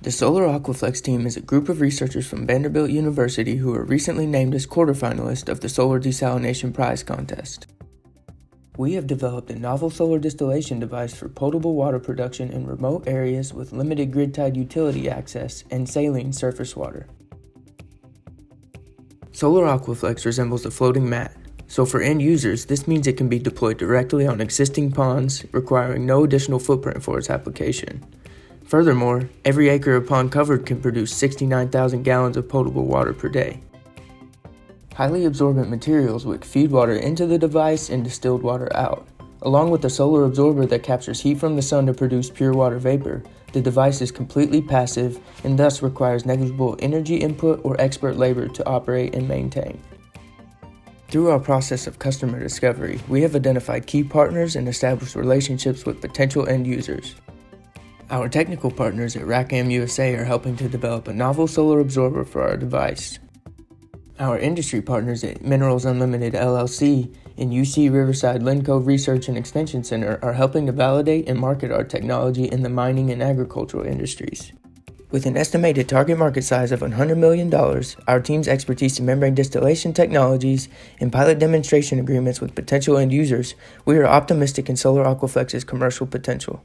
The Solar Aqua Flex team is a group of researchers from Vanderbilt University who were recently named as quarterfinalists of the Solar Desalination Prize contest. We have developed a novel solar distillation device for potable water production in remote areas with limited grid-tied utility access and saline surface water. Solar Aqua Flex resembles a floating mat, so for end users, this means it can be deployed directly on existing ponds, requiring no additional footprint for its application. Furthermore, every acre of pond covered can produce 69,000 gallons of potable water per day. Highly absorbent materials wick feed water into the device and distilled water out. Along with a solar absorber that captures heat from the sun to produce pure water vapor, the device is completely passive and thus requires negligible energy input or expert labor to operate and maintain. Through our process of customer discovery, we have identified key partners and established relationships with potential end users. Our technical partners at RACAM USA are helping to develop a novel solar absorber for our device. Our industry partners at Minerals Unlimited LLC and UC Riverside Lynn Cove Research and Extension Center are helping to validate and market our technology in the mining and agricultural industries. With an estimated target market size of $100 million, our team's expertise in membrane distillation technologies, and pilot demonstration agreements with potential end users, we are optimistic in Solar Aqua Flex's commercial potential.